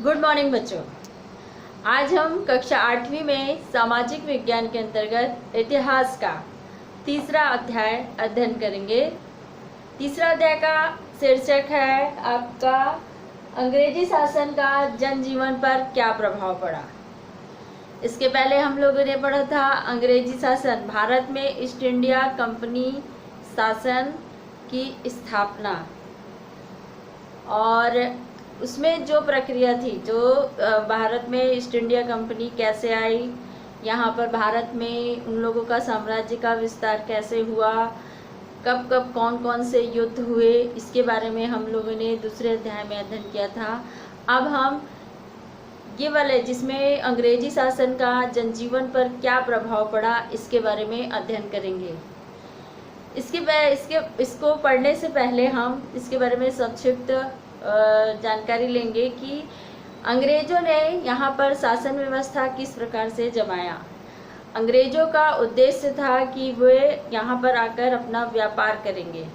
Good morning बच्चों। आज हम कक्षा 8वीं में सामाजिक विज्ञान के अंतर्गत इतिहास का तीसरा अध्याय अध्ययन करेंगे। तीसरा अध्याय का शीर्षक है आपका अंग्रेजी शासन का जनजीवन पर क्या प्रभाव पड़ा। इसके पहले हम लोगों ने पढ़ा था अंग्रेजी शासन, भारत में ईस्ट इंडिया कंपनी शासन की स्थापना, और उसमें जो प्रक्रिया थी, जो भारत में ईस्ट इंडिया कंपनी कैसे आई, यहाँ पर भारत में उन लोगों का साम्राज्य का विस्तार कैसे हुआ, कब कब कौन कौन से युद्ध हुए, इसके बारे में हम लोगों ने दूसरे अध्याय में अध्ययन किया था। अब हम ये वाले जिसमें अंग्रेजी शासन का जनजीवन पर क्या प्रभाव पड़ा, इसके बारे में अध्ययन करेंगे। इसको पढ़ने से पहले हम इसके बारे में संक्षिप्त जानकारी लेंगे कि अंग्रेजों ने यहाँ पर शासन व्यवस्था किस प्रकार से जमाया। अंग्रेजों का उद्देश्य था कि वे यहाँ पर आकर अपना व्यापार करेंगे।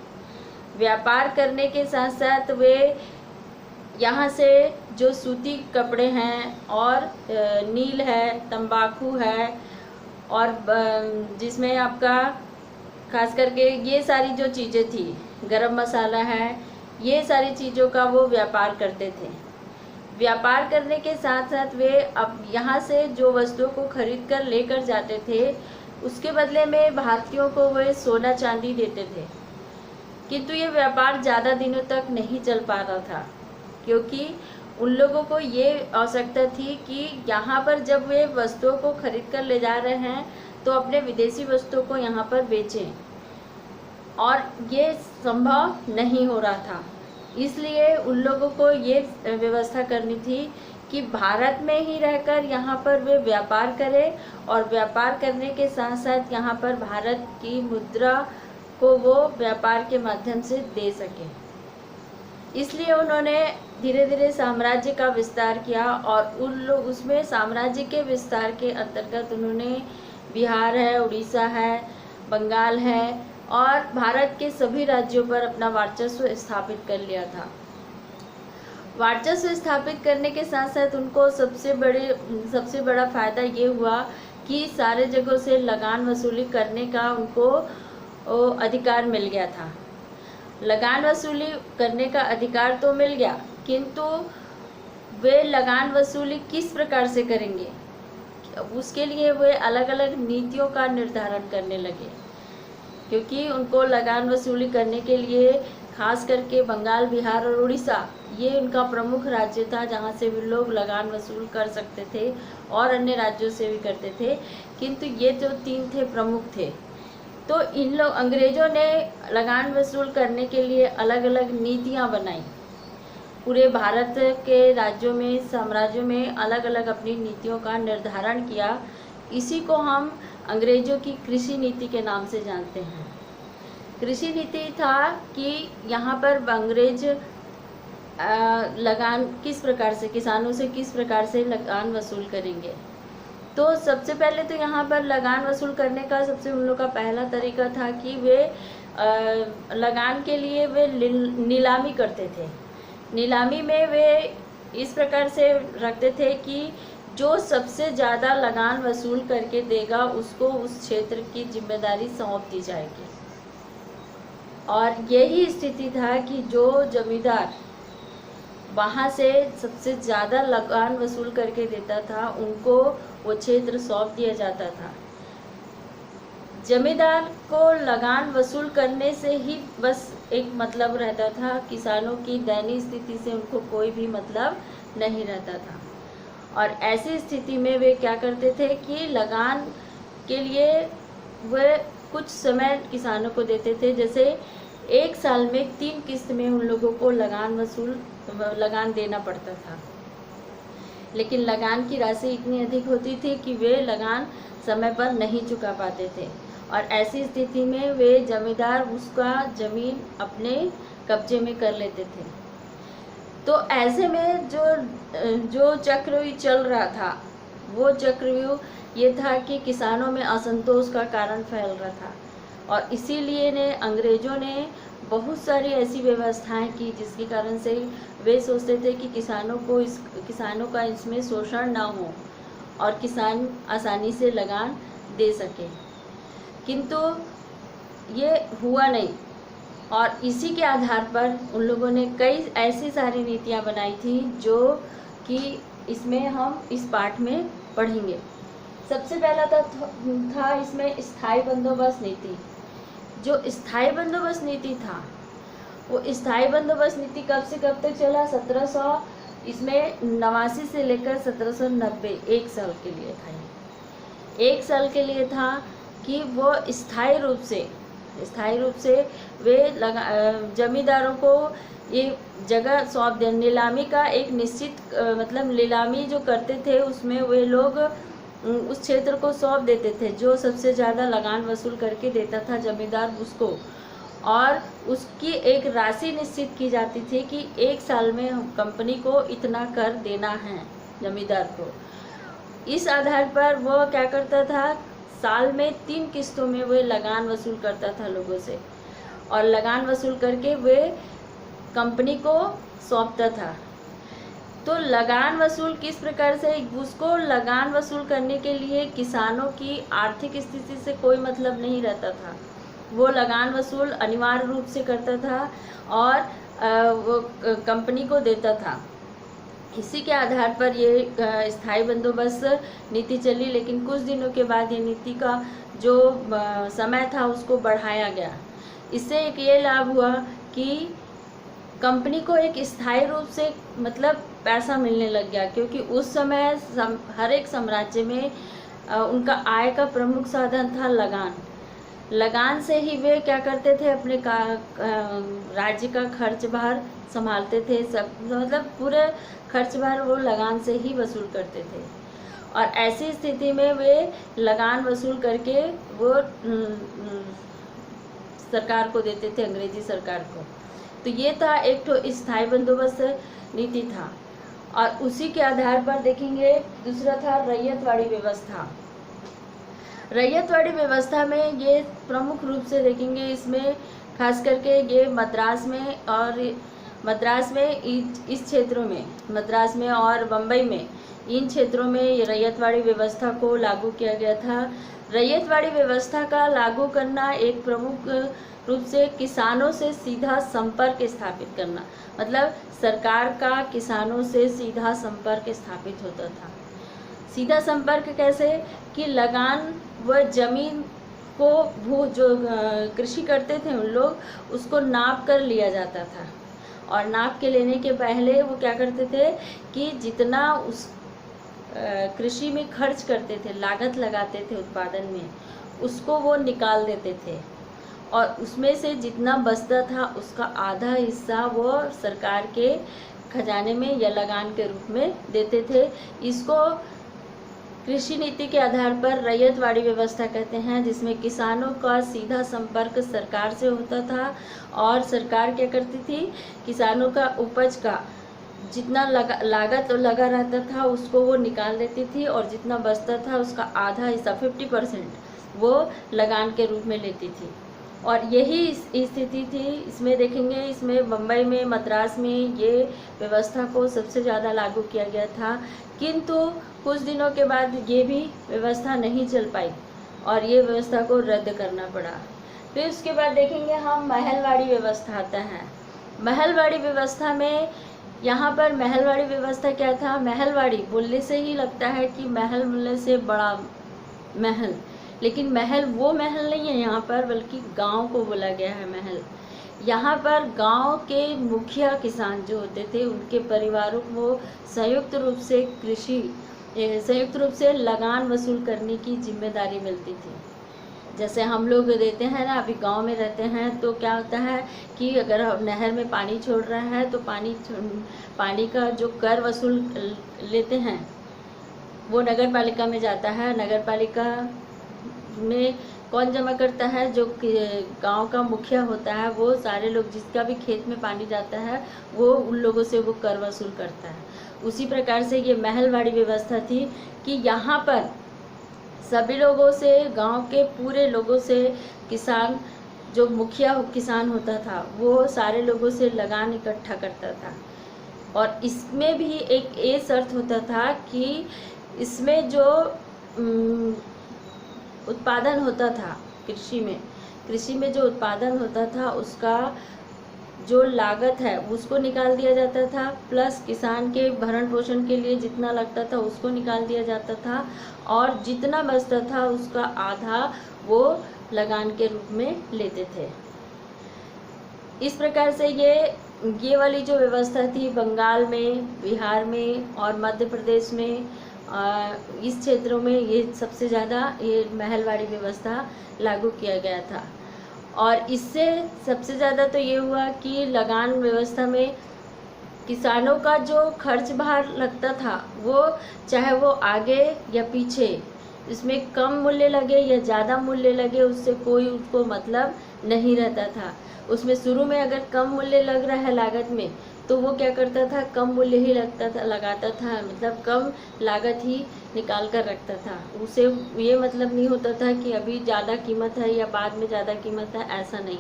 व्यापार करने के साथ साथ वे यहाँ से जो सूती कपड़े हैं और नील है, तंबाकू है, और जिसमें आपका खास करके ये सारी जो चीज़ें थी, गरम मसाला है, ये सारी चीज़ों का वो व्यापार करते थे। व्यापार करने के साथ साथ वे अब यहाँ से जो वस्तुओं को खरीद कर लेकर जाते थे, उसके बदले में भारतीयों को वे सोना चांदी देते थे। किंतु ये व्यापार ज़्यादा दिनों तक नहीं चल पा रहा था, क्योंकि उन लोगों को ये आवश्यकता थी कि यहाँ पर जब वे वस्तुओं को खरीद कर ले जा रहे हैं तो अपने विदेशी वस्तुओं को यहाँ पर बेचें, और ये संभव नहीं हो रहा था। इसलिए उन लोगों को ये व्यवस्था करनी थी कि भारत में ही रहकर यहाँ पर वे व्यापार करें, और व्यापार करने के साथ साथ यहाँ पर भारत की मुद्रा को वो व्यापार के माध्यम से दे सकें। इसलिए उन्होंने धीरे धीरे साम्राज्य का विस्तार किया, और उन लोग उसमें साम्राज्य के विस्तार के अंतर्गत उन्होंने बिहार है, उड़ीसा है, बंगाल है, और भारत के सभी राज्यों पर अपना वर्चस्व स्थापित कर लिया था। वर्चस्व स्थापित करने के साथ साथ उनको सबसे बड़ा फ़ायदा ये हुआ कि सारे जगहों से लगान वसूली करने का उनको अधिकार मिल गया था। लगान वसूली करने का अधिकार तो मिल गया, किंतु वे लगान वसूली किस प्रकार से करेंगे, उसके लिए वे अलग अलग नीतियों का निर्धारण करने लगे। क्योंकि उनको लगान वसूली करने के लिए खास करके बंगाल, बिहार और उड़ीसा, ये उनका प्रमुख राज्य था जहाँ से भी लोग लगान वसूल कर सकते थे, और अन्य राज्यों से भी करते थे, किंतु ये जो तीन थे प्रमुख थे। तो इन लोग अंग्रेज़ों ने लगान वसूल करने के लिए अलग अलग नीतियाँ बनाई। पूरे भारत के राज्यों में, साम्राज्यों में अलग अलग अपनी नीतियों का निर्धारण किया। इसी को हम अंग्रेजों की कृषि नीति के नाम से जानते हैं। कृषि नीति था कि यहाँ पर अंग्रेज लगान किस प्रकार से, किसानों से किस प्रकार से लगान वसूल करेंगे। तो सबसे पहले तो यहाँ पर लगान वसूल करने का सबसे उन लोगों का पहला तरीका था कि वे लगान के लिए वे नीलामी करते थे। नीलामी में वे इस प्रकार से रखते थे कि जो सबसे ज़्यादा लगान वसूल करके देगा उसको उस क्षेत्र की जिम्मेदारी सौंप दी जाएगी। और यही स्थिति था कि जो जमींदार वहाँ से सबसे ज़्यादा लगान वसूल करके देता था, उनको वो क्षेत्र सौंप दिया जाता था। जमींदार को लगान वसूल करने से ही बस एक मतलब रहता था, किसानों की दयनीय स्थिति से उनको कोई भी मतलब नहीं रहता था। और ऐसी स्थिति में वे क्या करते थे कि लगान के लिए वे कुछ समय किसानों को देते थे। जैसे एक साल में 3 किस्त में उन लोगों को लगान देना पड़ता था, लेकिन लगान की राशि इतनी अधिक होती थी कि वे लगान समय पर नहीं चुका पाते थे, और ऐसी स्थिति में वे जमींदार उसका ज़मीन अपने कब्जे में कर लेते थे। तो ऐसे में जो चक्रव्यूह चल रहा था, वो चक्रव्यूह ये था कि किसानों में असंतोष का कारण फैल रहा था, और इसीलिए अंग्रेज़ों ने बहुत सारी ऐसी व्यवस्थाएं की जिसके कारण से वे सोचते थे कि किसानों का इसमें शोषण ना हो और किसान आसानी से लगान दे सके, किंतु ये हुआ नहीं। और इसी के आधार पर उन लोगों ने कई ऐसी सारी नीतियाँ बनाई थी जो कि इसमें हम इस पाठ में पढ़ेंगे। सबसे पहला था इसमें स्थायी बंदोबस्त नीति। जो स्थायी बंदोबस्त नीति था, वो स्थायी बंदोबस्त नीति कब से कब तक चला? 1789 से लेकर 1790, 1 साल के लिए था। 1 साल के लिए था कि वो स्थायी रूप से वे जमींदारों को ये जगह सौंप दें। नीलामी का एक निश्चित मतलब नीलामी जो करते थे उसमें वे लोग उस क्षेत्र को सौंप देते थे, जो सबसे ज़्यादा लगान वसूल करके देता था जमींदार उसको, और उसकी एक राशि निश्चित की जाती थी कि 1 साल में कंपनी को इतना कर देना है जमींदार को। इस आधार पर वो क्या करता था, साल में 3 किस्तों में वे लगान वसूल करता था लोगों से, और लगान वसूल करके वे कंपनी को सौंपता था। तो लगान वसूल किस प्रकार से, उसको लगान वसूल करने के लिए किसानों की आर्थिक स्थिति से कोई मतलब नहीं रहता था। वो लगान वसूल अनिवार्य रूप से करता था और वो कंपनी को देता था। इसी के आधार पर ये स्थायी बंदोबस्त नीति चली, लेकिन कुछ दिनों के बाद ये नीति का जो समय था उसको बढ़ाया गया। इससे एक ये लाभ हुआ कि कंपनी को एक स्थायी रूप से मतलब पैसा मिलने लग गया, क्योंकि उस समय हर एक साम्राज्य में उनका आय का प्रमुख साधन था लगान। लगान से ही वे क्या करते थे, अपने राज्य का खर्च भार संभालते थे। सब मतलब पूरे खर्च भार वो लगान से ही वसूल करते थे, और ऐसी स्थिति में वे लगान वसूल करके वो सरकार को देते थे, अंग्रेजी सरकार को। तो ये था एक तो स्थायी बंदोबस्त नीति था। और उसी के आधार पर देखेंगे दूसरा था रैयतवाड़ी व्यवस्था। रैयतवाड़ी व्यवस्था में ये प्रमुख रूप से देखेंगे, इसमें खास करके ये मद्रास में इस क्षेत्रों में, मद्रास में और बम्बई में, इन क्षेत्रों में ये रैयतवाड़ी व्यवस्था को लागू किया गया था। रैयतवाड़ी व्यवस्था का लागू करना एक प्रमुख रूप से किसानों से सीधा संपर्क स्थापित करना, मतलब सरकार का किसानों से सीधा संपर्क स्थापित होता था। सीधा संपर्क कैसे कि लगान व जमीन को जो कृषि करते थे उन लोग, उसको नाप कर लिया जाता था, और नाप के लेने के पहले वो क्या करते थे कि जितना उस कृषि में खर्च करते थे, लागत लगाते थे उत्पादन में, उसको वो निकाल देते थे, और उसमें से जितना बचता था उसका आधा हिस्सा वो सरकार के खजाने में या लगान के रूप में देते थे। इसको कृषि नीति के आधार पर रैयतवाड़ी व्यवस्था कहते हैं, जिसमें किसानों का सीधा संपर्क सरकार से होता था, और सरकार क्या करती थी, किसानों का उपज का जितना लागत लगा रहता था उसको वो निकाल देती थी, और जितना बचता था उसका आधा हिस्सा 50% वो लगान के रूप में लेती थी। और यही स्थिति थी इसमें देखेंगे, इसमें बम्बई में, मद्रास में ये व्यवस्था को सबसे ज़्यादा लागू किया गया था, किंतु कुछ दिनों के बाद ये भी व्यवस्था नहीं चल पाई और ये व्यवस्था को रद्द करना पड़ा। फिर उसके बाद देखेंगे हम महलवाड़ी व्यवस्था आता है। महलवाड़ी व्यवस्था में यहाँ पर महलवाड़ी व्यवस्था क्या था, महलवाड़ी बोलने से ही लगता है कि महल बोलने से बड़ा महल, लेकिन महल वो महल नहीं है यहाँ पर, बल्कि गांव को बोला गया है महल। यहाँ पर गांव के मुखिया किसान जो होते थे उनके परिवारों को संयुक्त रूप से लगान वसूल करने की जिम्मेदारी मिलती थी। जैसे हम लोग देते हैं ना, अभी गांव में रहते हैं तो क्या होता है कि अगर नहर में पानी छोड़ रहा है तो पानी का जो कर वसूल लेते हैं वो नगर पालिका में जाता है। नगर पालिका में कौन जमा करता है, जो गांव का मुखिया होता है, वो सारे लोग जिसका भी खेत में पानी जाता है वो उन लोगों से वो कर वसूल करता है। उसी प्रकार से ये महलवाड़ी व्यवस्था थी कि यहाँ पर सभी लोगों से, गांव के पूरे लोगों से, किसान जो मुखिया किसान होता था वो सारे लोगों से लगान इकट्ठा करता था। और इसमें भी एक ये शर्त होता था कि इसमें जो उत्पादन होता था कृषि में जो उत्पादन होता था उसका जो लागत है उसको निकाल दिया जाता था, प्लस किसान के भरण पोषण के लिए जितना लगता था उसको निकाल दिया जाता था, और जितना बचता था उसका आधा वो लगान के रूप में लेते थे। इस प्रकार से ये वाली जो व्यवस्था थी बंगाल में, बिहार में और मध्य प्रदेश में, इस क्षेत्रों में ये सबसे ज़्यादा ये महलवाड़ी व्यवस्था लागू किया गया था। और इससे सबसे ज़्यादा तो ये हुआ कि लगान व्यवस्था में किसानों का जो खर्च भार लगता था वो चाहे वो आगे या पीछे इसमें कम मूल्य लगे या ज़्यादा मूल्य लगे उससे कोई उसको मतलब नहीं रहता था। उसमें शुरू में अगर कम मूल्य लग रहा है लागत में तो वो क्या करता था, कम मूल्य ही लगाता था, मतलब कम लागत ही निकाल कर रखता था। उसे ये मतलब नहीं होता था कि अभी ज़्यादा कीमत है या बाद में ज़्यादा कीमत है, ऐसा नहीं।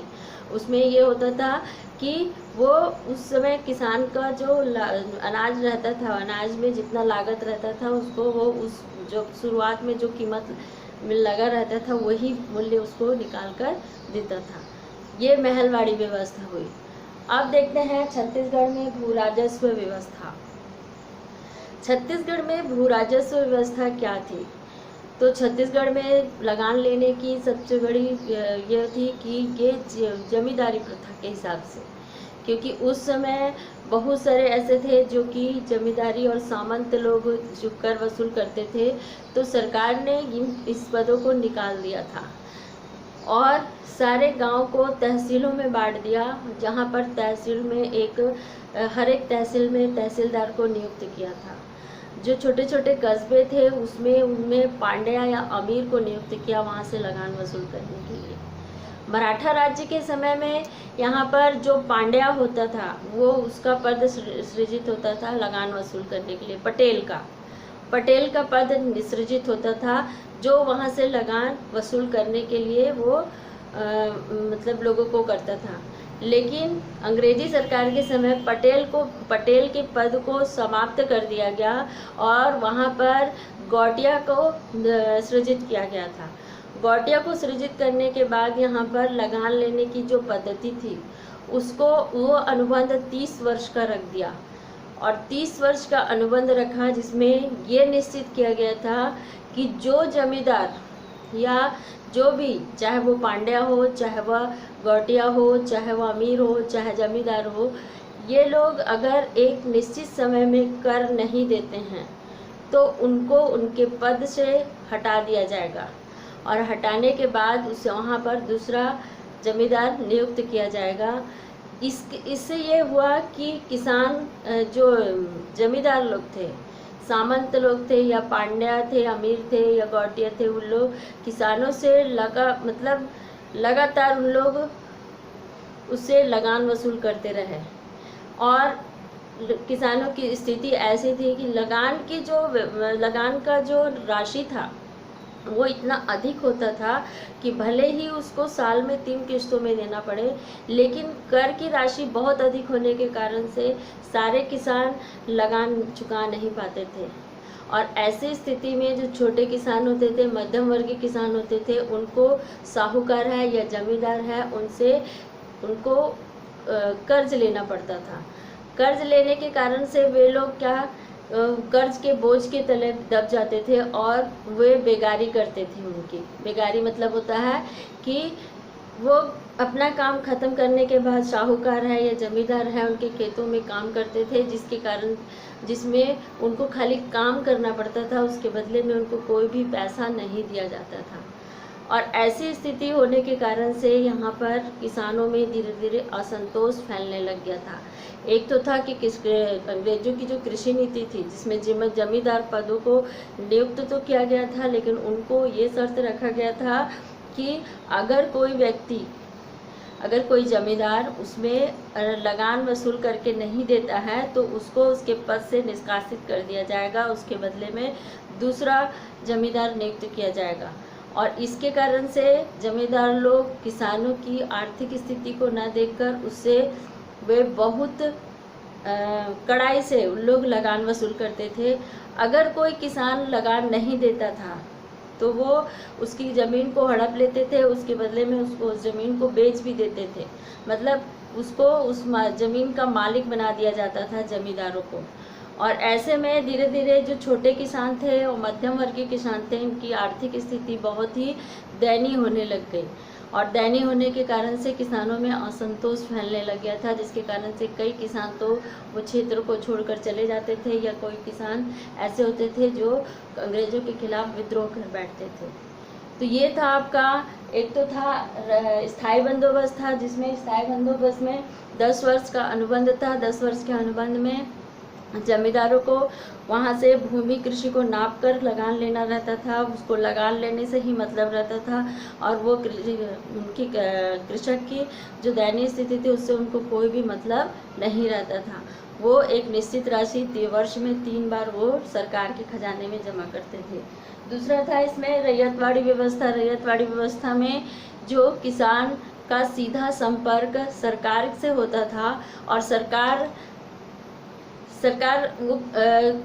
उसमें ये होता था कि वो उस समय किसान का जो अनाज रहता था, अनाज में जितना लागत रहता था उसको वो उस जो शुरुआत में जो कीमत में लगा रहता था वही मूल्य उसको निकाल कर देता था। ये महलवाड़ी व्यवस्था हुई। अब देखते हैं छत्तीसगढ़ में भू राजस्व व्यवस्था। छत्तीसगढ़ में भू राजस्व व्यवस्था क्या थी? तो छत्तीसगढ़ में लगान लेने की सबसे बड़ी ये थी कि ये जमींदारी प्रथा के हिसाब से, क्योंकि उस समय बहुत सारे ऐसे थे जो कि जमींदारी और सामंत लोग जो कर वसूल करते थे, तो सरकार ने इस पदों को निकाल दिया था और सारे गांव को तहसीलों में बांट दिया, जहां पर तहसील में हर एक तहसील में तहसीलदार को नियुक्त किया था। जो छोटे छोटे कस्बे थे उनमें पांड्या या अमीर को नियुक्त किया वहां से लगान वसूल करने के लिए। मराठा राज्य के समय में यहाँ पर जो पांड्या होता था वो उसका पद सृजित होता था लगान वसूल करने के लिए। पटेल का पद सृजित होता था जो वहाँ से लगान वसूल करने के लिए वो मतलब लोगों को करता था। लेकिन अंग्रेजी सरकार के समय पटेल के पद को समाप्त कर दिया गया और वहाँ पर गौटिया को सृजित किया गया था। गौटिया को सृजित करने के बाद यहाँ पर लगान लेने की जो पद्धति थी उसको वो अनुबंध 30 वर्ष का रख दिया और 30 वर्ष का अनुबंध रखा, जिसमें ये निश्चित किया गया था कि जो जमींदार या जो भी, चाहे वो पांड्या हो, चाहे वह गौटिया हो, चाहे वह अमीर हो, चाहे जमींदार हो, ये लोग अगर एक निश्चित समय में कर नहीं देते हैं तो उनको उनके पद से हटा दिया जाएगा और हटाने के बाद उसे वहाँ पर दूसरा जमींदार नियुक्त किया जाएगा। इससे ये हुआ कि किसान जो जमींदार लोग थे, सामंत लोग थे या पांड्या थे, अमीर थे या गौटिया थे, उन लोग किसानों से लगातार उन लोग उससे लगान वसूल करते रहे और किसानों की स्थिति ऐसी थी कि लगान का जो राशि था वो इतना अधिक होता था कि भले ही उसको साल में 3 किस्तों में देना पड़े, लेकिन कर की राशि बहुत अधिक होने के कारण से सारे किसान लगान चुका नहीं पाते थे। और ऐसी स्थिति में जो छोटे किसान होते थे, मध्यम वर्गीय किसान होते थे, उनको साहूकार है या जमींदार है उनको कर्ज लेना पड़ता था। कर्ज लेने के कारण से वे लोग कर्ज के बोझ के तले दब जाते थे और वे बेगारी करते थे। उनकी बेगारी मतलब होता है कि वो अपना काम ख़त्म करने के बाद साहूकार है या जमींदार है उनके खेतों में काम करते थे, जिसमें उनको खाली काम करना पड़ता था, उसके बदले में उनको कोई भी पैसा नहीं दिया जाता था। और ऐसी स्थिति होने के कारण से यहाँ पर किसानों में धीरे धीरे असंतोष फैलने लग गया था। एक तो था कि अंग्रेजों की जो कृषि नीति थी जिसमें जमींदार पदों को नियुक्त तो किया गया था, लेकिन उनको ये शर्त रखा गया था कि अगर कोई जमींदार उसमें लगान वसूल करके नहीं देता है तो उसको उसके पद से निष्कासित कर दिया जाएगा, उसके बदले में दूसरा जमींदार नियुक्त किया जाएगा। और इसके कारण से जमींदार लोग किसानों की आर्थिक स्थिति को न देखकर उससे वे बहुत कड़ाई से उन लोग लगान वसूल करते थे। अगर कोई किसान लगान नहीं देता था तो वो उसकी ज़मीन को हड़प लेते थे, उसके बदले में उसको उस ज़मीन को बेच भी देते थे। मतलब उसको उस ज़मीन का मालिक बना दिया जाता था जमींदारों को। और ऐसे में धीरे धीरे जो छोटे किसान थे और मध्यम वर्गीय किसान थे, इनकी आर्थिक स्थिति बहुत ही दयनीय होने लग गई। और दयनीय होने के कारण से किसानों में असंतोष फैलने लग गया था, जिसके कारण से कई किसान तो वो क्षेत्र को छोड़कर चले जाते थे, या कोई किसान ऐसे होते थे जो अंग्रेज़ों के खिलाफ विद्रोह कर बैठते थे। तो ये था आपका, एक तो था स्थायी बंदोबस्त था, जिसमें स्थायी बंदोबस्त में 10 वर्ष का अनुबंध था। 10 वर्ष के अनुबंध में जमींदारों को वहाँ से भूमि कृषि को नाप कर लगान लेना रहता था, उसको लगान लेने से ही मतलब रहता था। और वो उनकी कृषक की जो दयनीय स्थिति थी उससे उनको कोई भी मतलब नहीं रहता था। वो एक निश्चित राशि वर्ष में 3 बार वो सरकार के खजाने में जमा करते थे। दूसरा था इसमें रैयतवाड़ी व्यवस्था। रैयतवाड़ी व्यवस्था में जो किसान का सीधा संपर्क सरकार से होता था, और सरकार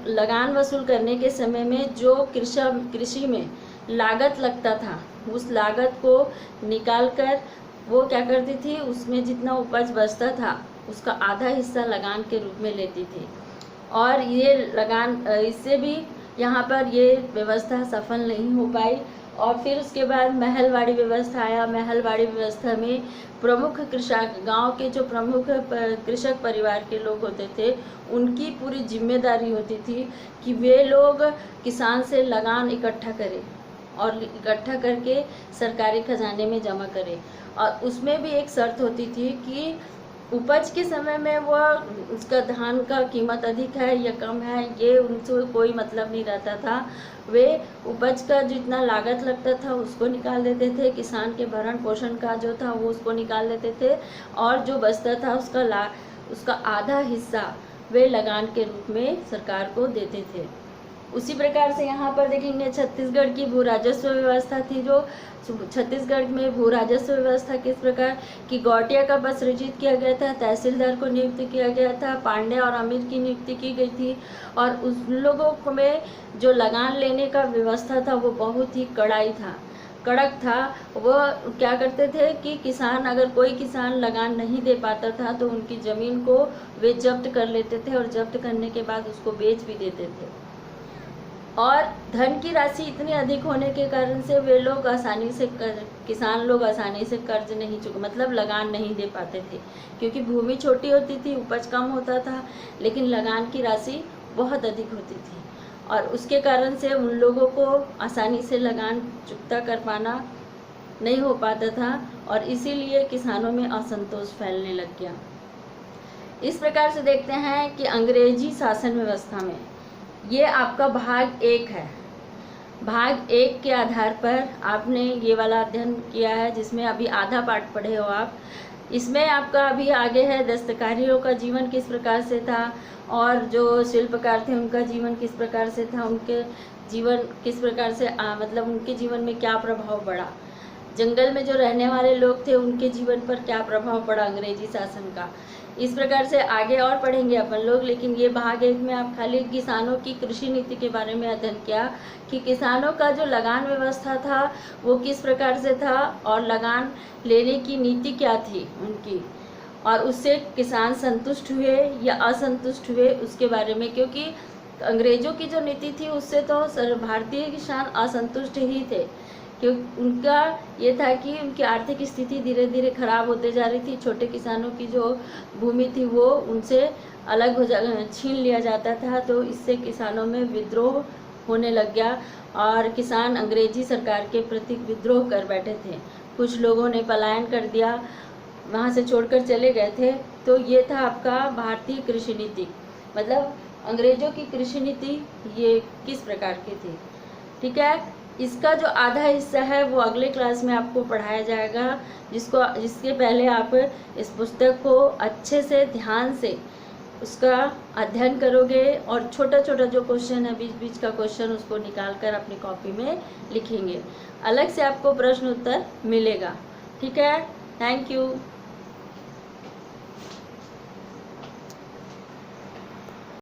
लगान वसूल करने के समय में जो कृषि में लागत लगता था, उस लागत को निकाल कर वो क्या करती थी, उसमें जितना उपज बचता था उसका आधा हिस्सा लगान के रूप में लेती थी। और ये लगान, इससे भी यहाँ पर ये व्यवस्था सफल नहीं हो पाई। और फिर उसके बाद महलवाड़ी व्यवस्था आया। महलवाड़ी व्यवस्था में प्रमुख कृषक, गांव के जो प्रमुख कृषक परिवार के लोग होते थे, उनकी पूरी जिम्मेदारी होती थी कि वे लोग किसान से लगान इकट्ठा करें और इकट्ठा करके सरकारी खजाने में जमा करें। और उसमें भी एक शर्त होती थी कि उपज के समय में वो उसका धान का कीमत अधिक है या कम है, ये उनसे कोई मतलब नहीं रहता था। वे उपज का जितना लागत लगता था उसको निकाल देते थे, किसान के भरण पोषण का जो था वो उसको निकाल देते थे, और जो बचता था उसका आधा हिस्सा वे लगान के रूप में सरकार को देते थे। उसी प्रकार से यहाँ पर देखेंगे छत्तीसगढ़ की भू राजस्व व्यवस्था थी। जो छत्तीसगढ़ में भू राजस्व व्यवस्था किस प्रकार कि गौटिया का पद सृजित किया गया था, तहसीलदार को नियुक्त किया गया था, पांडे और अमीर की नियुक्ति की गई थी। और उस लोगों में जो लगान लेने का व्यवस्था था वो बहुत ही कड़क था। वो क्या करते थे कि अगर कोई किसान लगान नहीं दे पाता था तो उनकी ज़मीन को वे जब्त कर लेते थे, और जब्त करने के बाद उसको बेच भी देते थे। और धन की राशि इतनी अधिक होने के कारण से वे लोग किसान लोग आसानी से कर्ज नहीं मतलब लगान नहीं दे पाते थे, क्योंकि भूमि छोटी होती थी, उपज कम होता था, लेकिन लगान की राशि बहुत अधिक होती थी। और उसके कारण से उन लोगों को आसानी से लगान चुकता कर पाना नहीं हो पाता था, और इसीलिए किसानों में असंतोष फैलने लग गया। इस प्रकार से देखते हैं कि अंग्रेजी शासन व्यवस्था में ये आपका भाग 1 है। भाग 1 के आधार पर आपने ये वाला अध्ययन किया है, जिसमें अभी आधा पाठ पढ़े हो आप। इसमें आपका अभी आगे है दस्तकारियों का जीवन किस प्रकार से था, और जो शिल्पकार थे उनका जीवन किस प्रकार से था, उनके जीवन किस प्रकार से मतलब उनके जीवन में क्या प्रभाव पड़ा, जंगल में जो रहने वाले लोग थे उनके जीवन पर क्या प्रभाव पड़ा अंग्रेजी शासन का। इस प्रकार से आगे और पढ़ेंगे अपन लोग, लेकिन ये भाग 1 में आप खाली किसानों की कृषि नीति के बारे में अध्ययन किया कि किसानों का जो लगान व्यवस्था था वो किस प्रकार से था, और लगान लेने की नीति क्या थी उनकी, और उससे किसान संतुष्ट हुए या असंतुष्ट हुए उसके बारे में। क्योंकि अंग्रेज़ों की जो नीति थी उससे तो भारतीय किसान असंतुष्ट ही थे, क्योंकि उनका ये था कि उनकी आर्थिक स्थिति धीरे धीरे खराब होते जा रही थी। छोटे किसानों की जो भूमि थी वो उनसे अलग छीन लिया जाता था, तो इससे किसानों में विद्रोह होने लग गया, और किसान अंग्रेजी सरकार के प्रति विद्रोह कर बैठे थे। कुछ लोगों ने पलायन कर दिया, वहाँ से छोड़कर चले गए थे। तो ये था आपका भारतीय कृषि नीति, मतलब अंग्रेज़ों की कृषि नीति ये किस प्रकार की थी। ठीक है, इसका जो आधा हिस्सा है वो अगले क्लास में आपको पढ़ाया जाएगा, जिसके पहले आप इस पुस्तक को अच्छे से ध्यान से उसका अध्ययन करोगे, और छोटा छोटा जो क्वेश्चन है बीच बीच का क्वेश्चन उसको निकाल कर अपनी कॉपी में लिखेंगे। अलग से आपको प्रश्न उत्तर मिलेगा। ठीक है, थैंक यू।